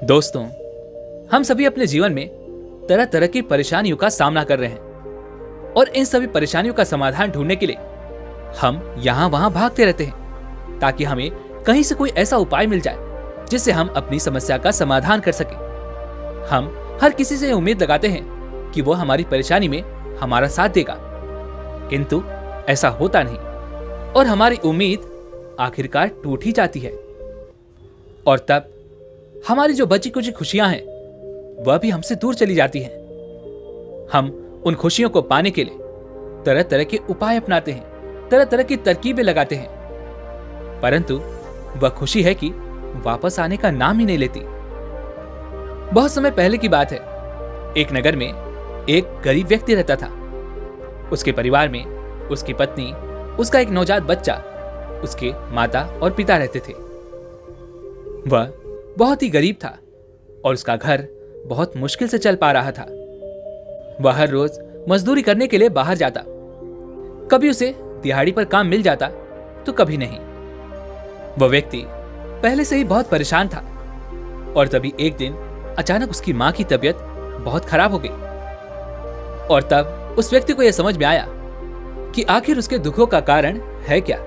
दोस्तों, हम सभी अपने जीवन में तरह तरह की परेशानियों का सामना कर रहे हैं और इन सभी परेशानियों का समाधान ढूंढने के लिए हम यहाँ वहां भागते रहते हैं ताकि हमें कहीं से कोई ऐसा उपाय मिल जाए जिससे हम अपनी समस्या का समाधान कर सकें। हम हर किसी से उम्मीद लगाते हैं कि वो हमारी परेशानी में हमारा साथ देगा, किंतु ऐसा होता नहीं और हमारी उम्मीद आखिरकार टूट ही जाती है। और तब हमारी जो बची कुछ खुशियां हैं वह भी हमसे दूर चली जाती हैं। हम उन खुशियों को पाने के लिए तरह तरह के उपाय अपनाते हैं, तरह तरह की तरकीबें लगाते हैं, परंतु वह खुशी है कि वापस आने का नाम ही नहीं लेती। बहुत समय पहले की बात है, एक नगर में एक गरीब व्यक्ति रहता था। उसके परिवार में उसकी पत्नी, उसका एक नवजात बच्चा, उसके माता और पिता रहते थे। वह बहुत ही गरीब था और उसका घर बहुत मुश्किल से चल पा रहा था। वह हर रोज मजदूरी करने के लिए बाहर जाता। कभी उसे दिहाड़ी पर काम मिल जाता तो कभी नहीं। वह व्यक्ति पहले से ही बहुत परेशान था और तभी एक दिन अचानक उसकी मां की तबीयत बहुत खराब हो गई। और तब उस व्यक्ति को यह समझ में आया कि आखिर उसके दुखों का कारण है क्या।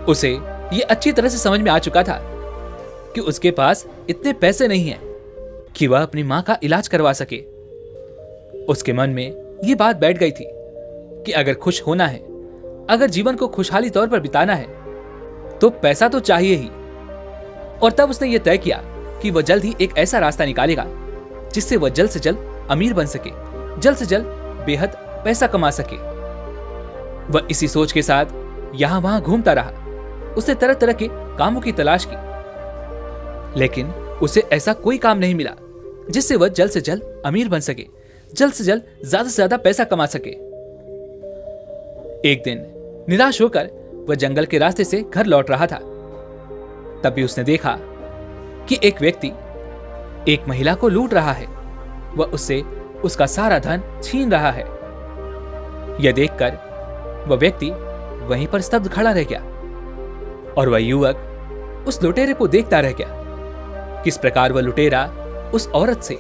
उसे यह अच्छी तरह से समझ में आ चुका था कि उसके पास इतने पैसे नहीं हैं कि वह अपनी मां का इलाज करवा सके। उसके मन में यह बात बैठ गई थी कि अगर खुश होना है, अगर जीवन को खुशहाली तौर पर बिताना है, तो पैसा तो चाहिए ही। और तब उसने यह तय किया कि वह जल्द ही एक ऐसा रास्ता निकालेगा जिससे वह जल्द से जल्द अमीर बन सके, जल्द से जल्द बेहद पैसा कमा सके। वह इसी सोच के साथ यहां वहां घूमता रहा। उसने तरह तरह के कामों की तलाश की, लेकिन उसे ऐसा कोई काम नहीं मिला जिससे वह जल्द से जल्द अमीर बन सके, जल्द से जल्द ज्यादा से ज्यादा पैसा कमा सके। एक दिन निराश होकर वह जंगल के रास्ते से घर लौट रहा था। तभी उसने देखा कि एक व्यक्ति एक महिला को लूट रहा है। वह उससे उसका सारा धन छीन रहा है। यह देखकर वह व्यक्ति वहीं पर स्तब्ध खड़ा रह गया और वह युवक उस लुटेरे को देखता रह गया। किस प्रकार वह लुटेरा उस औरत से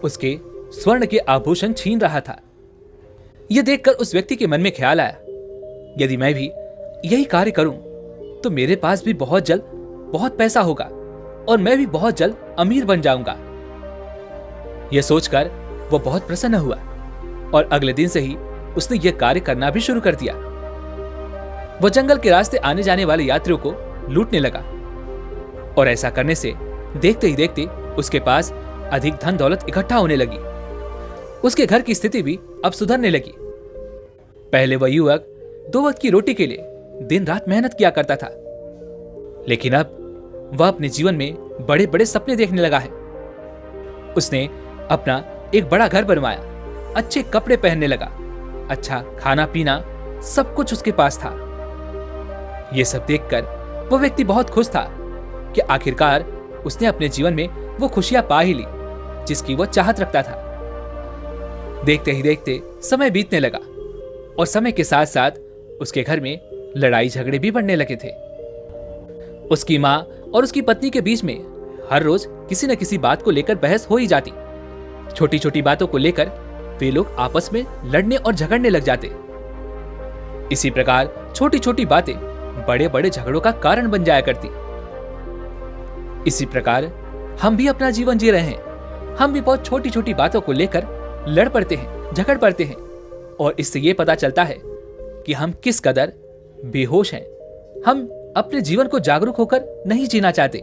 उसके स्वर्ण के आभूषण छीन रहा था। यह देखकर उस व्यक्ति के मन में ख्याल आया, यदि मैं भी यही कार्य करूं तो मेरे पास भी बहुत जल्द बहुत पैसा होगा और मैं भी बहुत जल्द अमीर बन जाऊंगा। यह सोचकर वह बहुत प्रसन्न हुआ और अगले दिन से ही उसने यह कार्य करना भी शुरू कर दिया। वह जंगल के रास्ते आने जाने वाले यात्रियों को लूटने लगा और ऐसा करने से देखते ही देखते उसके पास अधिक धन दौलत इकट्ठा होने लगी। उसके घर की स्थिति भी अब सुधरने लगी। पहले वह युवक 2 वक्त की रोटी के लिए दिन रात मेहनत किया करता था, लेकिन अब वह अपने जीवन में बड़े बड़े सपने देखने लगा है। उसने अपना एक बड़ा घर बनवाया, अच्छे कपड़े पहनने लगा, अच्छा खाना पीना सब कुछ उसके पास था। यह सब देखकर वह व्यक्ति बहुत खुश था कि आखिरकार उसने अपने जीवन में वो खुशियां पा ही ली जिसकी वह चाहत रखता था। देखते ही देखते समय बीतने लगा और समय के साथ साथ उसके घर में लड़ाई झगड़े भी बढ़ने लगे थे। उसकी मां और उसकी पत्नी के बीच में हर रोज किसी न किसी बात को लेकर बहस हो ही जाती। छोटी छोटी बातों को लेकर वे लोग आपस में लड़ने और झगड़ने लग जाते। इसी प्रकार छोटी छोटी बातें बड़े बड़े झगड़ों का कारण बन जाया करती। इसी प्रकार हम भी अपना जीवन जी रहे हैं। हम भी बहुत छोटी छोटी बातों को लेकर लड़ पड़ते हैं, झगड़ पड़ते हैं और इससे यह पता चलता है कि हम किस कदर बेहोश हैं। हम अपने जीवन को जागरूक होकर नहीं जीना चाहते।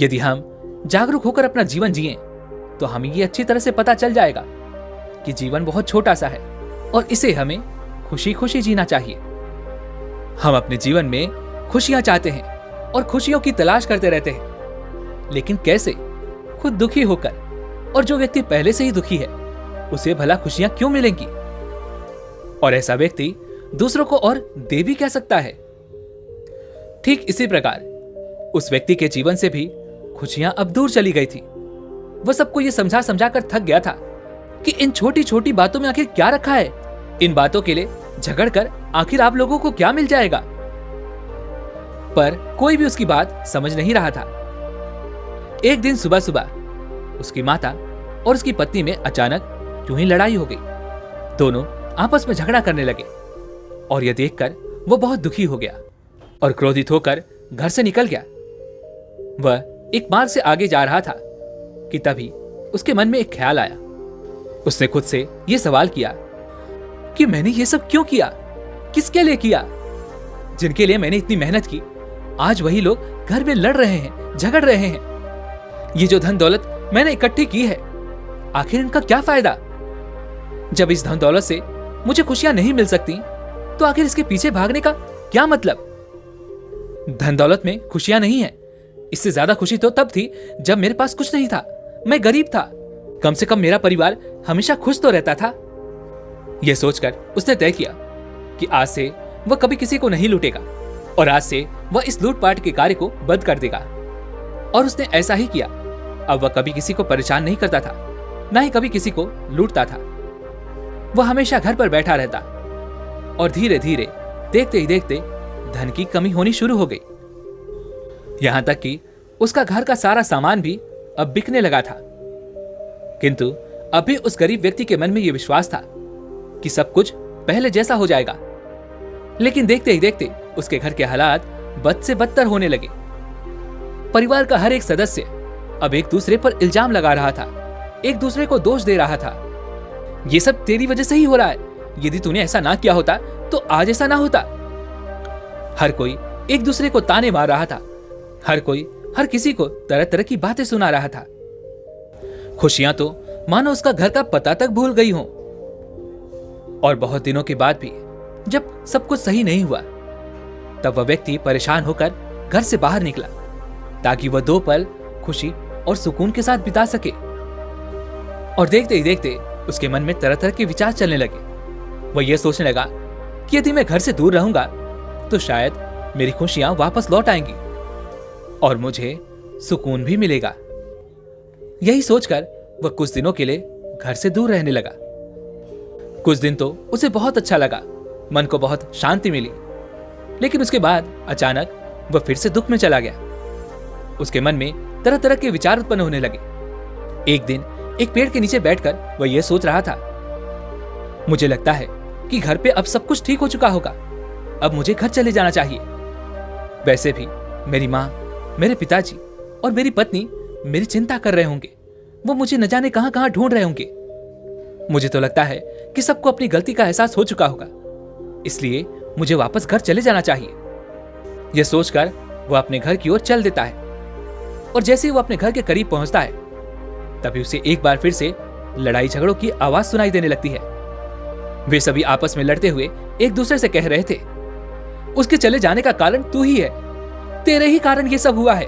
यदि हम जागरूक होकर अपना जीवन जिएं तो हमें ये अच्छी तरह से पता चल जाएगा कि जीवन बहुत छोटा सा है और इसे हमें खुशी खुशी जीना चाहिए। हम अपने जीवन में खुशियां चाहते हैं और खुशियों की तलाश करते रहते हैं, लेकिन कैसे? खुद दुखी होकर। और जो व्यक्ति पहले से ही दुखी है उसे भला खुशियां क्यों मिलेंगी? और ऐसा व्यक्ति दूसरों को और दे भी क्या सकता है? ठीक इसी प्रकार उस व्यक्ति के जीवन से भी खुशियां अब दूर चली गई थी। वह सबको यह समझा समझा कर थक गया था कि इन छोटी छोटी बातों में आखिर क्या रखा है। इन बातों के लिए झगड़ कर आखिर आप लोगों को क्या मिल जाएगा? पर कोई भी उसकी बात समझ नहीं रहा था। एक दिन सुबह सुबह उसकी माता और उसकी पत्नी में अचानक यूं ही लड़ाई हो गई। दोनों आपस में झगड़ा करने लगे और यह देखकर वो बहुत दुखी हो गया और क्रोधित होकर घर से निकल गया। वह एक मार्ग से आगे जा रहा था कि तभी उसके मन में एक ख्याल आया। उसने खुद से यह सवाल किया कि मैंने ये सब क्यों किया, किसके लिए किया? जिनके लिए मैंने इतनी मेहनत की, आज वही लोग घर में लड़ रहे हैं, झगड़ रहे हैं। ये जो धन दौलत मैंने इकट्ठी की है, आखिर इनका क्या फायदा? जब इस धन दौलत से मुझे खुशियां नहीं मिल सकती, तो आखिर इसके पीछे भागने का क्या मतलब? धन दौलत में खुशियां नहीं है। इससे ज्यादा खुशी तो तब थी जब मेरे पास कुछ नहीं था, मैं गरीब था। कम से कम मेरा परिवार हमेशा खुश तो रहता था। यह सोचकर उसने तय किया कि आज से वह कभी किसी को नहीं लूटेगा और आज से वह इस लूटपाट के कार्य को बंद कर देगा। और उसने ऐसा ही किया। अब वह कभी किसी को परेशान नहीं करता था, ना ही कभी किसी को लूटता था। वह हमेशा घर पर बैठा रहता और धीरे धीरे, देखते ही देखते धन की कमी होनी शुरू हो गई। यहां तक कि उसका घर का सारा सामान भी अब बिकने लगा था। किंतु अभी उस गरीब व्यक्ति के मन में यह विश्वास था कि सब कुछ पहले जैसा हो जाएगा। लेकिन देखते ही देखते उसके घर के हालात बद से बदतर होने लगे। परिवार का हर एक सदस्य अब एक दूसरे पर इल्जाम लगा रहा था, एक दूसरे को दोष दे रहा था। ये सब तेरी वजह से ही हो रहा है। यदि तूने ऐसा ना किया होता तो आज ऐसा ना होता। हर कोई एक दूसरे को ताने मार रहा था। हर कोई हर किसी को तरह तरह की बातें सुना रहा था। खुशियां तो मानो उसका घर का पता तक भूल गई हों। और बहुत दिनों के बाद भी जब सब कुछ सही नहीं हुआ, तब वह व्यक्ति परेशान होकर घर से बाहर निकला ताकि वह 2 पल खुशी और सुकून के साथ बिता सके। और देखते ही देखते उसके मन में तरह तरह के विचार चलने लगे। वह यह सोचने लगा कि यदि मैं घर से दूर रहूंगा तो शायद मेरी खुशियां वापस लौट आएंगी और मुझे सुकून भी मिलेगा। यही सोचकर वह कुछ दिनों के लिए घर से दूर रहने लगा। कुछ दिन तो उसे बहुत अच्छा लगा, मन को बहुत शांति मिली। लेकिन उसके बाद अचानक वह फिर से दुख में चला गया। उसके मन में तरह तरह के विचार उत्पन्न होने लगे। एक दिन एक पेड़ के नीचे बैठकर वह यह सोच रहा था, मुझे लगता है कि घर पे अब सब कुछ ठीक हो चुका होगा। अब मुझे घर चले जाना चाहिए। वैसे भी मेरी माँ, मेरे पिताजी और मेरी पत्नी मेरी चिंता कर रहे होंगे। वो मुझे न जाने कहां कहां ढूंढ रहे होंगे। मुझे तो लगता है कि सबको अपनी गलती का एहसास हो चुका होगा, इसलिए मुझे वापस घर चले जाना चाहिए। यह सोचकर वह अपने घर की ओर चल देता है। और जैसे ही वह अपने घर के करीब पहुंचता है, तभी उसे एक बार फिर से लड़ाई झगड़ों की आवाज सुनाई देने लगती है। वे सभी आपस में लड़ते हुए एक दूसरे से कह रहे थे, उसके चले जाने का कारण तू ही है, तेरे ही कारण ये सब हुआ है।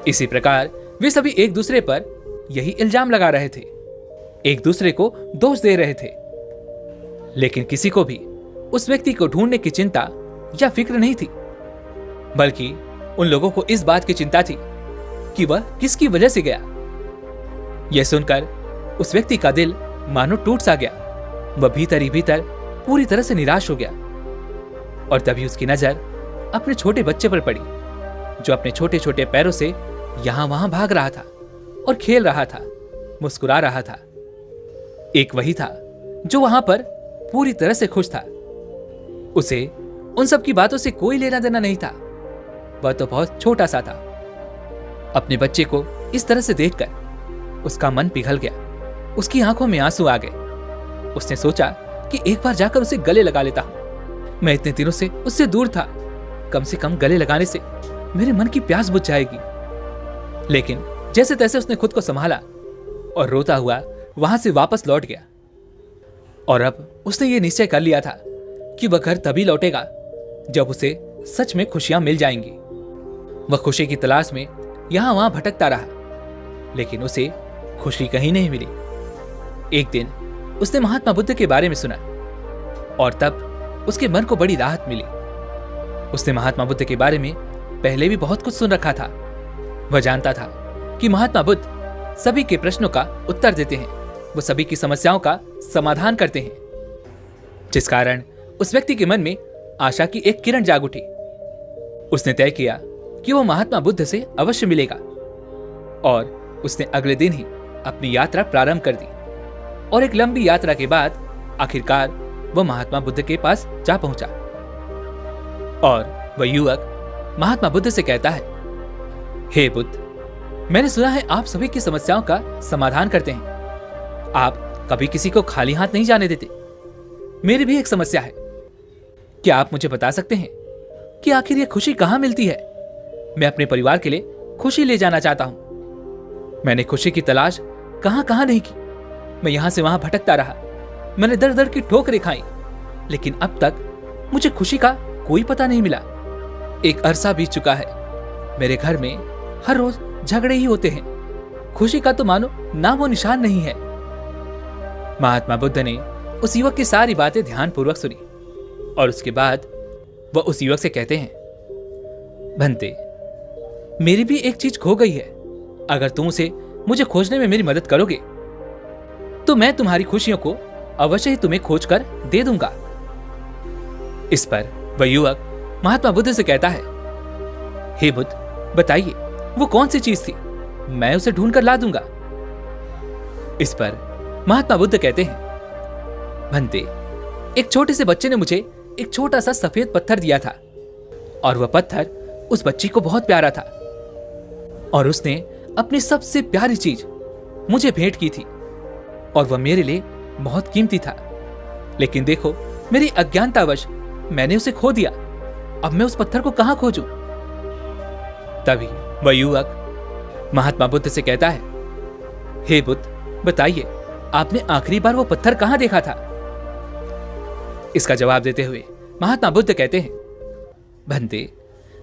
इसी प्रकार वे सभी एक दूसरे पर यही इल्जाम लगा रहे थे, एक दूसरे को दोष दे रहे थे। लेकिन किसी को भी उस व्यक्ति को ढूंढने की चिंता या फिक्र नहीं थी, बल्कि उन लोगों को इस बात की चिंता थी कि वह किसकी वजह से गया। यह सुनकर उस व्यक्ति का दिल मानो टूट सा गया। वह भीतर ही भीतर पूरी तरह से निराश हो गया। और तभी उसकी नजर अपने छोटे बच्चे पर पड़ी, जो अपने छोटे छोटे पैरों से यहां वहां भाग रहा था और खेल रहा था, मुस्कुरा रहा था। एक वही था जो वहां पर पूरी तरह से खुश था। उसे उन सब की बातों से कोई लेना देना नहीं था। वह तो बहुत छोटा सा था। अपने बच्चे को इस तरह से देखकर उसका मन पिघल गया। उसकी आंखों में आंसू आ गए। उसने सोचा कि एक बार जाकर उसे गले लगा लेता हूं। मैं इतने दिनों से उससे दूर था, कम से कम गले लगाने से मेरे मन की प्यास बुझ जाएगी। लेकिन जैसे तैसे उसने खुद को संभाला और रोता हुआ वहां से वापस लौट गया। और अब उसने ये निश्चय कर लिया था कि वह घर तभी लौटेगा जब उसे सच में खुशियां मिल जाएंगी। वह खुशी की तलाश में यहां वहां भटकता रहा, लेकिन उसे खुशी कहीं नहीं मिली। एक दिन उसने महात्मा बुद्ध के बारे में सुना और तब उसके मन को बड़ी राहत मिली। उसने महात्मा बुद्ध के बारे में पहले भी बहुत कुछ सुन रखा था। वह जानता था कि महात्मा बुद्ध सभी के प्रश्नों का उत्तर देते हैं, वो सभी की समस्याओं का समाधान करते हैं, जिस कारण उस व्यक्ति के मन में आशा की एक किरण जाग उठी। उसने तय किया कि वो महात्मा बुद्ध से अवश्य मिलेगा। और उसने अगले दिन ही अपनी यात्रा प्रारंभ कर दी। और एक लंबी यात्रा के बाद आखिरकार वह महात्मा बुद्ध के पास जा पहुंचा। और वह युवक महात्मा बुद्ध से कहता है, हे बुद्ध, मैंने सुना है आप सभी की समस्याओं का समाधान करते हैं। आप कभी किसी को खाली हाथ नहीं जाने देते। मेरी भी एक समस्या है। क्या आप मुझे बता सकते हैं कि आखिर यह खुशी कहां मिलती है? मैं अपने परिवार के लिए खुशी ले जाना चाहता हूं। मैंने खुशी की तलाश कहां कहां नहीं की। मैं यहां से वहां भटकता रहा। मैंने दर दर की ठोकरें खाई, लेकिन अब तक मुझे खुशी का कोई पता नहीं मिला। एक अरसा बीत चुका है। मेरे घर में हर रोज झगड़े ही होते हैं। खुशी का तो मानो नामो निशान नहीं है। महात्मा बुद्ध ने उस युवक की सारी बातें ध्यानपूर्वक सुनी और उसके बाद वह उस युवक से कहते हैं, भंते, मेरी भी एक चीज खो गई है। अगर तुम उसे मुझे खोजने में मेरी मदद करोगे तो मैं तुम्हारी खुशियों को अवश्य ही तुम्हें खोज कर दे दूंगा। इस पर वह युवक महात्मा बुद्ध से कहता है, हे बुद्ध, बताइए वो कौन सी चीज थी? मैं उसे ढूंढ कर ला दूंगा। इस पर महात्मा बुद्ध कहते हैं, भंते, एक छोटे से बच्चे ने मुझे एक छोटा सा सफेद पत्थर दिया था और वह पत्थर उस बच्ची को बहुत प्यारा था और उसने अपनी सबसे प्यारी चीज मुझे भेंट की थी और वह मेरे लिए बहुत कीमती था। लेकिन देखो, मेरी अज्ञानतावश मैंने उसे खो दिया। अब मैं उस पत्थर को कहां खोजूं? तभी वह युवक महात्मा बुद्ध से कहता है, हे बुद्ध, बताइए आपने आखिरी बार वो पत्थर कहां देखा था? इसका जवाब देते हुए महात्मा बुद्ध कहते हैं, भंते,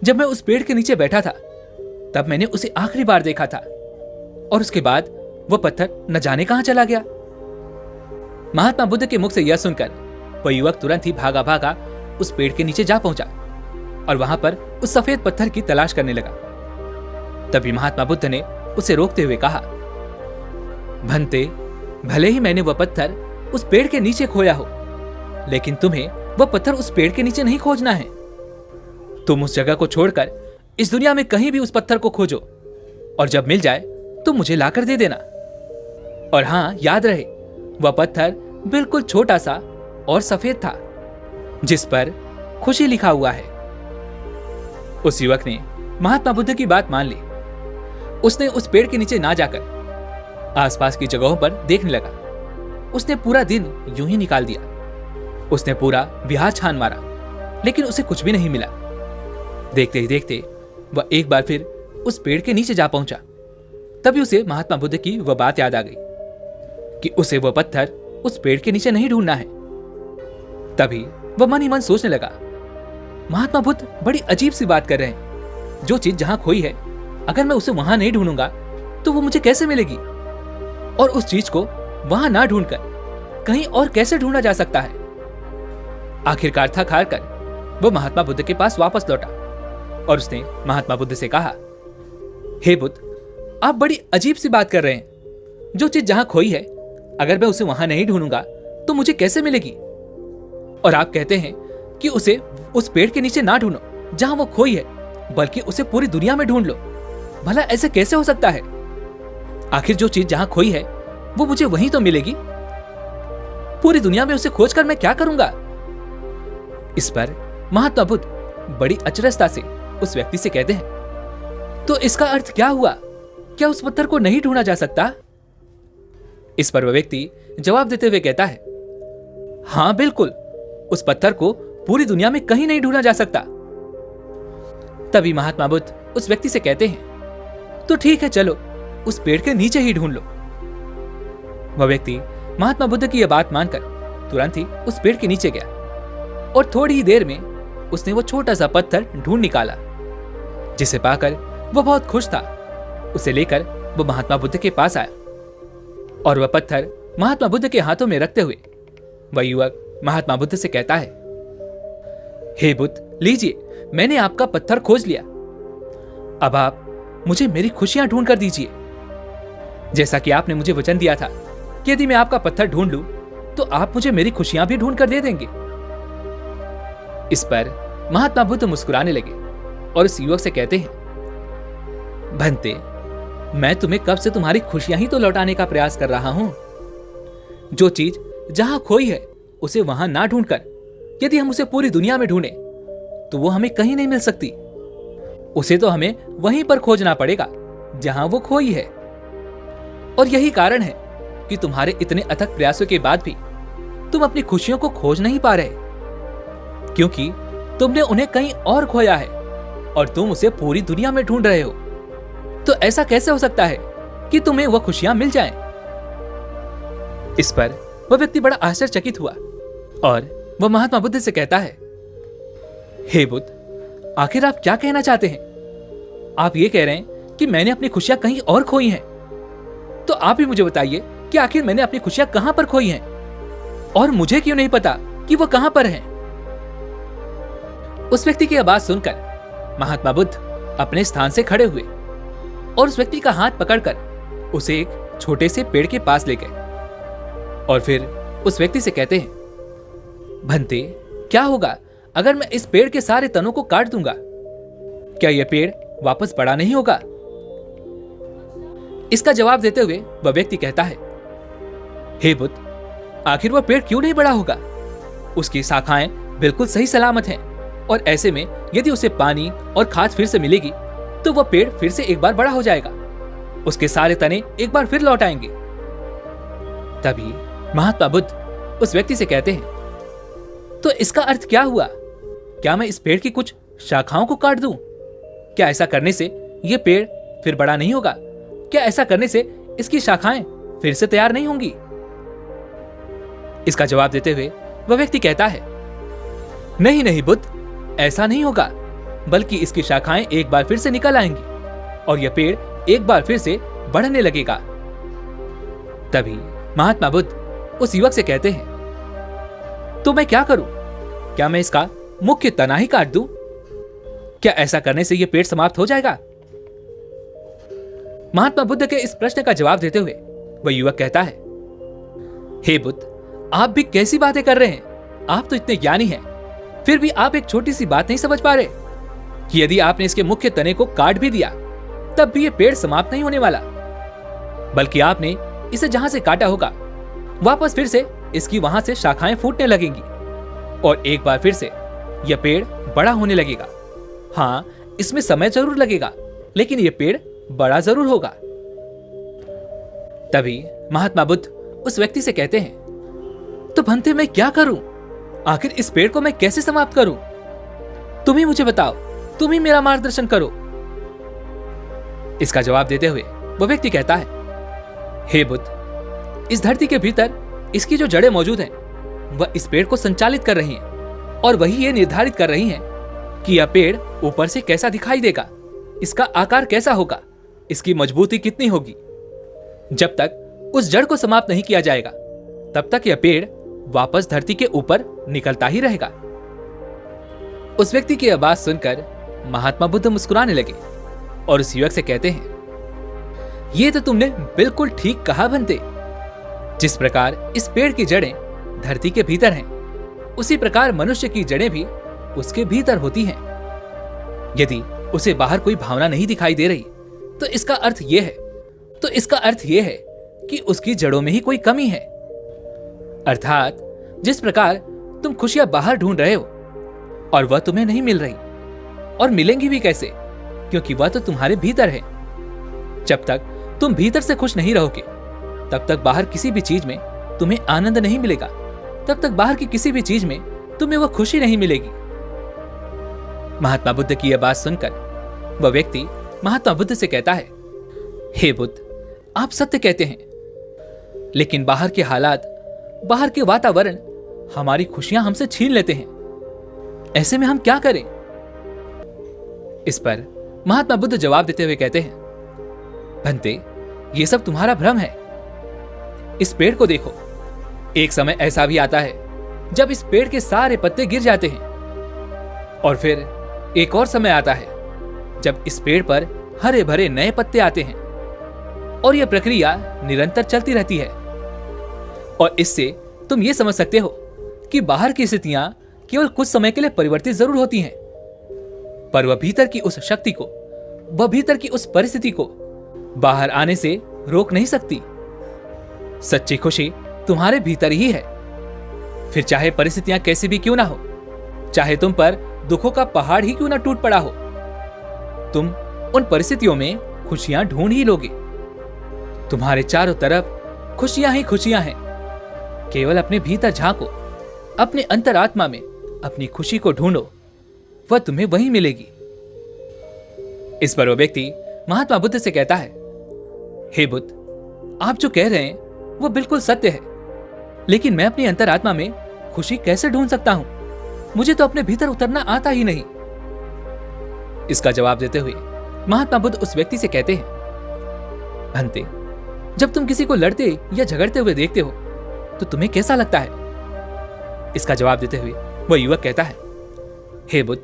जब मैं उस पेड़ के नीचे बैठा था तब मैंने उसे आखिरी बार देखा था और उसके बाद वह पत्थर न जाने कहां चला गया। महात्मा बुद्ध के मुख से यह सुनकर वह युवक तुरंत ही भागा भागा उस पेड़ के नीचे जा पहुंचा और वहां पर उस सफेद पत्थर की तलाश करने लगा। तभी महात्मा बुद्ध ने उसे रोकते हुए कहा, भंते, भले ही मैंने वह पत्थर उस पेड़ के नीचे खोया हो, लेकिन तुम्हें वह पत्थर उस पेड़ के नीचे नहीं खोजना है। तुम उस जगह को छोड़कर इस दुनिया में कहीं भी उस पत्थर को खोजो और जब मिल जाए तो मुझे लाकर दे देना। और हां, याद रहे, वह पत्थर बिल्कुल छोटा सा और सफेद था जिस पर खुशी लिखा हुआ है। उस युवक ने महात्मा बुद्ध की बात मान ली। उसने उस पेड़ के नीचे ना जाकर आसपास की जगहों पर देखने लगा। उसने पूरा दिन यूं ही निकाल दिया। उसने पूरा विहार छान मारा, लेकिन उसे कुछ भी नहीं मिला। देखते ही देखते वह एक बार फिर उस पेड़ के नीचे जा पहुंचा। तभी उसे महात्मा बुद्ध की वह बात याद आ गई कि उसे वह पत्थर उस पेड़ के नीचे नहीं ढूंढना है। तभी वह मन ही मन सोचने लगा, महात्मा बुद्ध बड़ी अजीब सी बात कर रहे हैं। जो चीज जहां खोई है, अगर मैं उसे वहां नहीं ढूंढूंगा तो वो मुझे कैसे मिलेगी? और उस चीज को वहां ना ढूंढकर कहीं और कैसे ढूंढा जा सकता है? आखिरकार थक हार कर वो महात्मा बुद्ध के पास वापस लौटा और उसने महात्मा बुद्ध से कहा, हे बुद्ध, आप बड़ी अजीब सी बात कर रहे हैं। जो चीज जहां खोई है, अगर मैं उसे वहां नहीं ढूंढूंगा तो मुझे कैसे मिलेगी? और आप कहते हैं कि उसे उस पेड़ के नीचे ना ढूंढो जहां वो खोई है, बल्कि उसे पूरी दुनिया में ढूंढ लो। भला ऐसे कैसे हो सकता है? आखिर जो चीज जहां खोई है वो मुझे वहीं तो मिलेगी। पूरी दुनिया में उसे खोजकर मैं क्या करूंगा? इस पर महात्मा बुद्ध बड़ी अचरजता से उस व्यक्ति से कहते हैं, तो इसका अर्थ क्या हुआ? क्या उस पत्थर को नहीं ढूंढा जा सकता? इस पर वह व्यक्ति जवाब देते हुए कहता है, हां बिल्कुल, उस पत्थर को पूरी दुनिया में कहीं नहीं ढूंढा जा सकता। तभी महात्मा बुद्ध उस व्यक्ति से कहते हैं, तो ठीक है, चलो उस पेड़ के नीचे ही ढूंढ लो। वह व्यक्ति महात्मा बुद्ध की यह बात मानकर तुरंत ही उस पेड़ के नीचे गया और थोड़ी ही देर में उसने वो छोटा सा पत्थर ढूंढ निकाला, जिसे पाकर वह बहुत खुश था। उसे लेकर वो महात्मा बुद्ध के पास आया और वह पत्थर महात्मा बुद्ध के हाथों में रखते हुए वह युवक महात्मा बुद्ध से कहता है, हे बुद्ध, लीजिए, मैंने आपका पत्थर खोज लिया। अब आप मुझे मेरी खुशियां ढूंढ कर दीजिए। जैसा कि आपने मुझे वचन दिया था कि यदि मैं आपका पत्थर ढूंढ लूं तो आप मुझे मेरी खुशियां भी ढूंढ कर दे देंगे। इस पर महात्मा बुद्ध मुस्कुराने लगे और उस युवक से कहते हैं, भंते, मैं तुम्हें कब से तुम्हारी खुशियां ही तो लौटाने का प्रयास कर रहा हूं। जो चीज जहां खोई है उसे वहां ना ढूंढकर यदि हम उसे पूरी दुनिया में ढूंढें तो वो हमें कहीं नहीं मिल सकती। उसे तो हमें वहीं पर खोजना पड़ेगा जहां वो खोई है। और यही कारण है कि तुम्हारे इतने अथक प्रयासों के बाद भी तुम अपनी खुशियों को खोज नहीं पा रहे, क्योंकि तुमने उन्हें कहीं और खोया है और तुम उसे पूरी दुनिया में ढूंढ रहे हो। तो ऐसा कैसे हो सकता है कि तुम्हें वह खुशियां मिल जाएं? इस पर वह व्यक्ति बड़ा आश्चर्यचकित हुआ और वह महात्मा बुद्ध से कहता है, हे बुद्ध, आखिर आप क्या कहना चाहते हैं? आप ये कह रहे हैं कि मैंने अपनी खुशियां कहीं और खोई हैं। तो आप ही मुझे बताइए कि आखिर मैंने अपनी खुशियां कहां पर खोई हैं और मुझे क्यों नहीं पता कि वो कहां पर हैं? उस व्यक्ति की आवाज सुनकर महात्मा बुद्ध अपने स्थान से खड़े हुए और उस व्यक्ति का हाथ पकड़कर उसे एक छोटे से पेड़ के पास ले गए और फिर उस व्यक्ति से कहते हैं, भंते, क्या होगा अगर मैं इस पेड़ के सारे तनों को काट दूंगा? क्या यह पेड़ वापस बड़ा नहीं होगा? इसका जवाब देते हुए वह व्यक्ति कहता है, हे बुद्ध, आखिर वह पेड़ क्यों नहीं बड़ा होगा? उसकी शाखाएं बिल्कुल सही सलामत हैं और ऐसे में यदि उसे पानी और खाद फिर से मिलेगी तो वह पेड़ फिर से एक बार बड़ा हो जाएगा। उसके सारे तने एक बार फिर लौट आएंगे। तभी महात्मा बुद्ध उस व्यक्ति से कहते हैं, तो इसका अर्थ क्या हुआ? क्या मैं इस पेड़ की कुछ शाखाओं को काट दूं? क्या ऐसा करने से यह पेड़ फिर बड़ा नहीं होगा? क्या ऐसा करने से इसकी शाखाएं फिर से तैयार नहीं होंगी? इसका जवाब देते हुए वह व्यक्ति कहता है, नहीं नहीं बुद्ध, ऐसा नहीं होगा, बल्कि इसकी शाखाएं एक बार फिर से निकल आएंगी और यह पेड़ एक बार फिर से बढ़ने लगेगा। तभी महात्मा बुद्ध उस युवक से कहते हैं, तो मैं क्या करूं? क्या मैं इसका मुख्य तना ही काट दूं? क्या ऐसा करने से यह पेड़ समाप्त हो जाएगा? महात्मा बुद्ध के इस प्रश्न का जवाब देते हुए वह युवक कहता है, हे बुद्ध, आप भी कैसी बातें कर रहे हैं? आप तो इतने ज्ञानी हैं, फिर भी आप एक छोटी सी बात नहीं समझ पा रहे कि यदि आपने इसके मुख्य तने को काट भी दिया तब भी यह पेड़ समाप्त नहीं होने वाला, बल्कि आपने इसे जहां से काटा होगा वापस फिर से इसकी वहां से शाखाएं फूटने लगेंगी और एक बार फिर से यह पेड़ बड़ा होने लगेगा। हाँ, इसमें समय जरूर लगेगा, लेकिन यह पेड़ बड़ा जरूर होगा। तभी महात्मा बुद्ध उस व्यक्ति से कहते हैं, तो भंते, मैं क्या करूं? आखिर इस पेड़ को मैं कैसे समाप्त करूं? तुम ही मुझे बताओ, तुम ही मेरा मार्गदर्शन करो। इसका जवाब देते हुए वह व्यक्ति कहता है, हे बुद्ध, इस धरती के भीतर इसकी जो जड़ें मौजूद हैं वह इस पेड़ को संचालित कर रही हैं और वही ये निर्धारित कर रही हैं कि यह पेड़ ऊपर से कैसा दिखाई देगा, इसका आकार कैसा होगा, इसकी मजबूती कितनी होगी। जब तक उस जड़ को समाप्त नहीं किया जाएगा तब तक यह पेड़ वापस धरती के ऊपर निकलता ही रहेगा। उस व्यक्ति की आवाज सुनकर महात्मा बुद्ध मुस्कुराने लगे और उस युवक से कहते हैं, यह तो तुमने बिल्कुल ठीक कहा भंते। जिस प्रकार इस पेड़ की जड़ें धरती के भीतर हैं, उसी प्रकार मनुष्य की जड़ें भी उसके भीतर होती हैं। यदि उसे बाहर कोई भावना नहीं दिखाई दे रही तो इसका अर्थ यह है कि उसकी जड़ों में ही कोई कमी है। अर्थात जिस प्रकार तुम खुशियां बाहर ढूंढ रहे हो और वह तुम्हें नहीं मिल रही, और मिलेंगी भी कैसे, क्योंकि वह तो तुम्हारे भीतर है। जब तक तुम भीतर से खुश नहीं रहोगे तब तक बाहर किसी भी चीज में तुम्हें आनंद नहीं मिलेगा, तब तक बाहर की किसी भी चीज में तुम्हें वह खुशी नहीं मिलेगी। महात्मा बुद्ध की यह बात सुनकर वह व्यक्ति महात्मा बुद्ध से कहता है, हे बुद्ध, आप सत्य कहते हैं, लेकिन बाहर के हालात, बाहर के वातावरण हमारी खुशियां हमसे छीन लेते हैं। ऐसे में हम क्या करें? इस पर महात्मा बुद्ध जवाब देते हुए कहते हैं, भंते, ये सब तुम्हारा भ्रम है। इस पेड़ को देखो, एक समय ऐसा भी आता है जब इस पेड़ के सारे पत्ते गिर जाते हैं, और फिर एक और समय आता है जब इस पेड़ पर हरे भरे नए पत्ते आते हैं, और यह प्रक्रिया निरंतर चलती रहती है। और इससे तुम ये समझ सकते हो कि बाहर की स्थितियां केवल कुछ समय के लिए परिवर्तित जरूर होती हैं, पर वह भीतर की उस शक्ति को, वह भीतर की उस परिस्थिति को बाहर आने से रोक नहीं सकती। सच्ची खुशी तुम्हारे भीतर ही है। फिर चाहे परिस्थितियां कैसी भी क्यों ना हो, चाहे तुम पर दुखों का पहाड़ ही क्यों ना टूट पड़ा हो, तुम उन परिस्थितियों में खुशियां ढूंढ ही लोगे। तुम्हारे चारों तरफ खुशियां ही खुशियां हैं। केवल अपने भीतर झांको, अपने अंतरात्मा में अपनी खुशी को ढूंढो, वह तुम्हें वहीं मिलेगी। इस पर वो व्यक्ति महात्मा बुद्ध से कहता है, हे बुद्ध, आप जो कह रहे हैं वो बिल्कुल सत्य है, लेकिन मैं अपनी अंतरात्मा में खुशी कैसे ढूंढ सकता हूं? मुझे तो अपने भीतर उतरना आता ही नहीं। इसका जवाब देते हुए महात्मा बुद्ध उस व्यक्ति से कहते हैं, भंते, जब तुम किसी को लड़ते या झगड़ते हुए देखते हो तो तुम्हें कैसा लगता है? इसका जवाब देते हुए वह युवक कहता है, हे बुद्ध,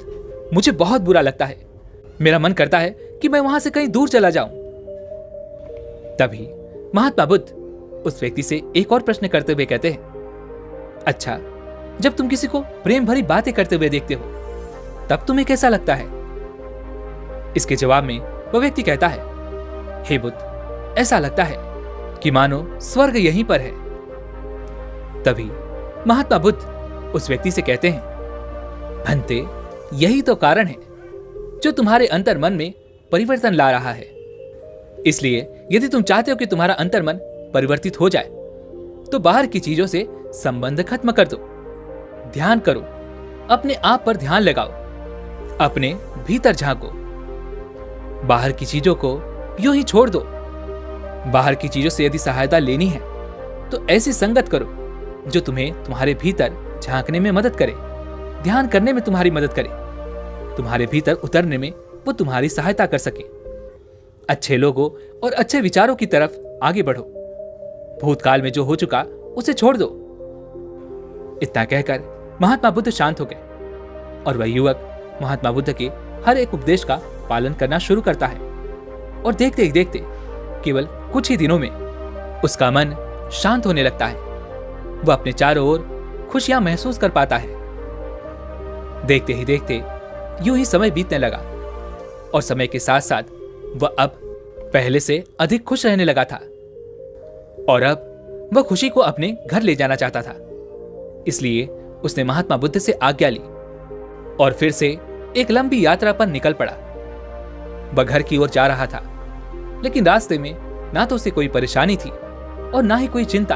मुझे बहुत बुरा लगता है। मेरा मन करता है कि मैं वहां से कहीं दूर चला जाऊं। तभी महात्मा बुद्ध उस व्यक्ति से एक और प्रश्न करते हुए कहते हैं, अच्छा, जब तुम किसी को प्रेम भरी बातें करते हुए देखते हो तब तुम्हें कैसा लगता है? इसके जवाब में वह व्यक्ति कहता है, हे बुद्ध, ऐसा लगता है कि मानो स्वर्ग यहीं पर है। तभी महात्मा बुद्ध उस व्यक्ति से कहते हैं, भंते, यही तो कारण है जो तुम्हारे अंतर मन में परिवर्तन ला रहा है। इसलिए यदि तुम चाहते हो कि तुम्हारा अंतर मन परिवर्तित हो जाए तो बाहर की चीजों से संबंध खत्म कर दो, ध्यान करो, अपने आप पर ध्यान लगाओ, अपने भीतर झांको। बाहर की चीजों को यूं ही छोड़ दो। बाहर की चीजों से यदि सहायता लेनी है तो ऐसी संगत करो जो तुम्हें तुम्हारे भीतर झांकने में मदद करे, ध्यान करने में तुम्हारी मदद करे, तुम्हारे भीतर उतरने में वो तुम्हारी सहायता कर सके। अच्छे लोगों और अच्छे विचारों की तरफ आगे बढ़ो। भूतकाल में जो हो चुका उसे छोड़ दो। इतना कहकर महात्मा बुद्ध शांत हो गए और वह युवक महात्मा बुद्ध के हर एक उपदेश का पालन करना शुरू करता है और देखते ही देखते केवल कुछ ही दिनों में उसका मन शांत होने लगता है। वह अपने चारों ओर खुशियां महसूस कर पाता है। देखते ही देखते यूं ही समय बीतने लगा और समय के साथ साथ वह अब पहले से अधिक खुश रहने लगा था और अब वह खुशी को अपने घर ले जाना चाहता था। इसलिए उसने महात्मा बुद्ध से आज्ञा ली और फिर से एक लंबी यात्रा पर निकल पड़ा। वह घर की ओर जा रहा था, लेकिन रास्ते में ना तो उसे कोई परेशानी थी और ना ही कोई चिंता।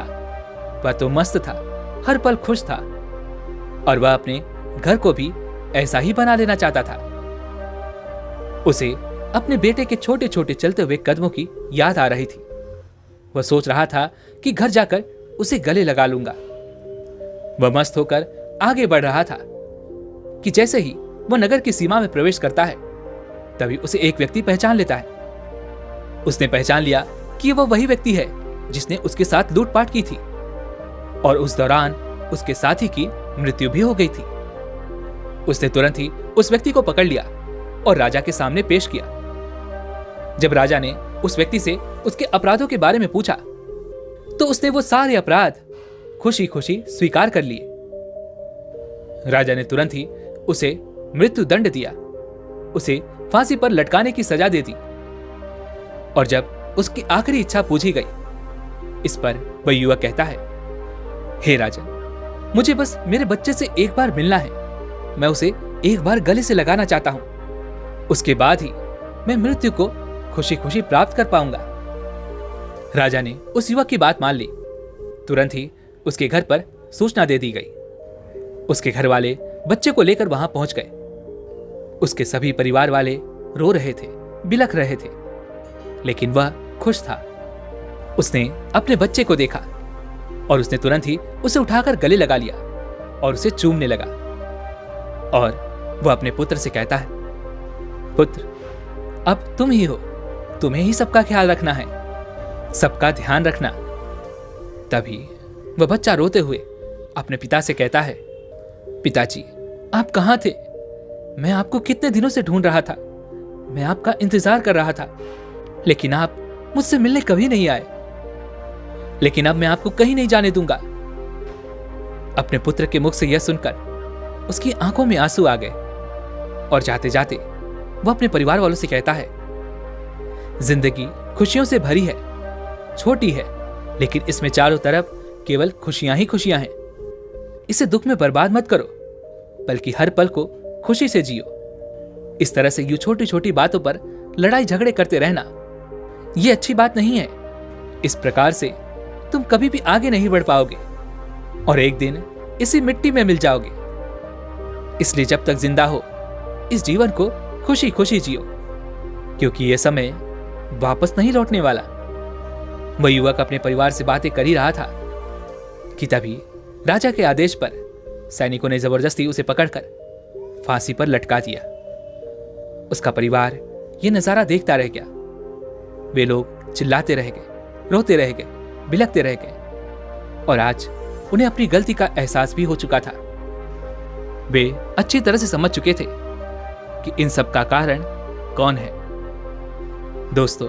वह तो मस्त था, हर पल खुश था और वह अपने घर को भी ऐसा ही बना लेना चाहता था। उसे अपने बेटे के छोटे छोटे चलते हुए कदमों की याद आ रही थी। वह सोच रहा था कि घर जाकर उसे गले लगा लूंगा। वह मस्त होकर आगे बढ़ रहा था कि जैसे ही वह नगर की सीमा में प्रवेश करता है तभी उसे एक व्यक्ति पहचान लेता है। उसने पहचान लिया कि वह वही व्यक्ति है जिसने उसके साथ लूटपाट की थी और उस दौरान उसके साथी की मृत्यु भी हो गई थी। उसने तुरंत ही उस व्यक्ति को पकड़ लिया और राजा के सामने पेश किया। जब राजा ने उस व्यक्ति से उसके अपराधों के बारे में पूछा तो उसने वो सारे अपराध खुशी खुशी स्वीकार कर लिए। राजा ने तुरंत ही उसे मृत्यु दंड दिया, उसे फांसी पर लटकाने की सजा दे दी। और जब उसकी आखिरी इच्छा पूछी गई, इस पर वह युवक कहता है, हे राजन, मुझे बस मेरे बच्चे से एक बार मिलना है। मैं उसे एक बार गले से लगाना चाहता हूं, उसके बाद ही मैं मृत्यु को खुशी खुशी प्राप्त कर पाऊंगा। राजा ने उस युवक की बात मान ली। तुरंत ही उसके घर पर सूचना दे दी गई। उसके घर वाले बच्चे को लेकर वहां पहुंच गए। उसके सभी परिवार वाले रो रहे थे, बिलख रहे थे, लेकिन वह खुश था। उसने अपने बच्चे को देखा और उसने तुरंत ही उसे उठाकर गले लगा लिया और उसे चूमने लगा। और वह अपने पुत्र से कहता है, पुत्र, अब तुम ही हो, तुम्हें ही सबका ख्याल रखना है, सबका ध्यान रखना। तभी वह बच्चा रोते हुए अपने पिता से कहता है, पिताजी, आप कहां थे? मैं आपको कितने दिनों से ढूंढ रहा था, मैं आपका इंतजार कर रहा था, लेकिन आप मुझसे मिलने कभी नहीं आए। लेकिन अब मैं आपको कहीं नहीं जाने दूंगा। अपने पुत्र के मुख से यह सुनकर उसकी आंखों में आंसू आ गए और जाते जाते वह अपने परिवार वालों से कहता है, जिंदगी खुशियों से भरी है, छोटी है, लेकिन इसमें चारों तरफ केवल खुशियां ही खुशियां हैं। इसे दुख में बर्बाद मत करो, बल्कि हर पल को खुशी से जियो। इस तरह से यूं छोटी छोटी बातों पर लड़ाई झगड़े करते रहना यह अच्छी बात नहीं है। इस प्रकार से तुम कभी भी आगे नहीं बढ़ पाओगे और एक दिन इसी मिट्टी में मिल जाओगे। इसलिए जब तक जिंदा हो इस जीवन को खुशी खुशी जियो, क्योंकि यह समय वापस नहीं लौटने वाला। वह युवक अपने परिवार से बातें कर ही रहा था कि तभी राजा के आदेश पर सैनिकों ने जबरदस्ती उसे पकड़कर फांसी पर लटका दिया। उसका परिवार यह नजारा देखता रह गया। वे लोग चिल्लाते रह गए, रोते रह गए, बिलखते रह गए और आज उन्हें अपनी गलती का एहसास भी हो चुका था। वे अच्छी तरह से समझ चुके थे कि इन सब का कारण कौन है। दोस्तों,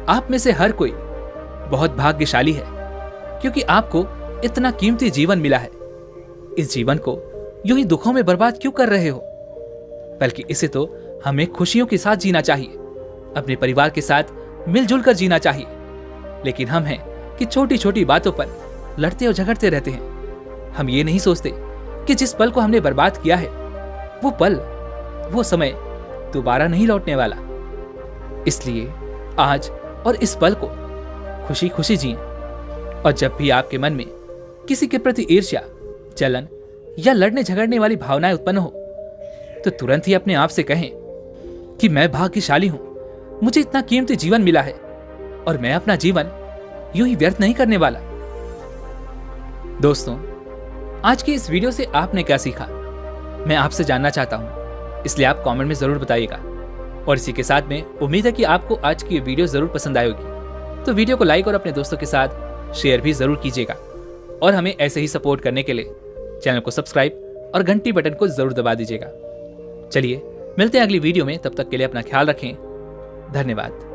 आप में से हर कोई बहुत भाग्यशाली है, क्योंकि आपको इतना कीमती जीवन मिला है। इस जीवन को यूं ही दुखों में बर्बाद क्यों कर रहे हो, बल्कि इसे तो हमें खुशियों के साथ जीना चाहिए, अपने परिवार के साथ मिलजुल कर जीना चाहिए। लेकिन हम हैं कि छोटी छोटी बातों पर लड़ते और झगड़ते रहते हैं। हम ये नहीं सोचते कि जिस पल को हमने बर्बाद किया है वो पल, वो समय दोबारा नहीं लौटने वाला। इसलिए आज और इस पल को खुशी खुशी जिएं। और जब भी आपके मन में किसी के प्रति ईर्ष्या, जलन या लड़ने झगड़ने वाली भावनाएं उत्पन्न हो तो तुरंत ही अपने आप से कहें कि मैं भाग्यशाली हूं, मुझे इतना कीमती जीवन मिला है और मैं अपना जीवन यूं ही व्यर्थ नहीं करने वाला। दोस्तों, आज की इस वीडियो से आपने क्या सीखा, मैं आपसे जानना चाहता हूं, इसलिए आप कमेंट में जरूर बताइएगा। और इसी के साथ में उम्मीद है कि आपको आज की ये वीडियो जरूर पसंद आएगी, तो वीडियो को लाइक और अपने दोस्तों के साथ शेयर भी जरूर कीजिएगा। और हमें ऐसे ही सपोर्ट करने के लिए चैनल को सब्सक्राइब और घंटी बटन को जरूर दबा दीजिएगा। चलिए मिलते हैं अगली वीडियो में, तब तक के लिए अपना ख्याल रखें। धन्यवाद।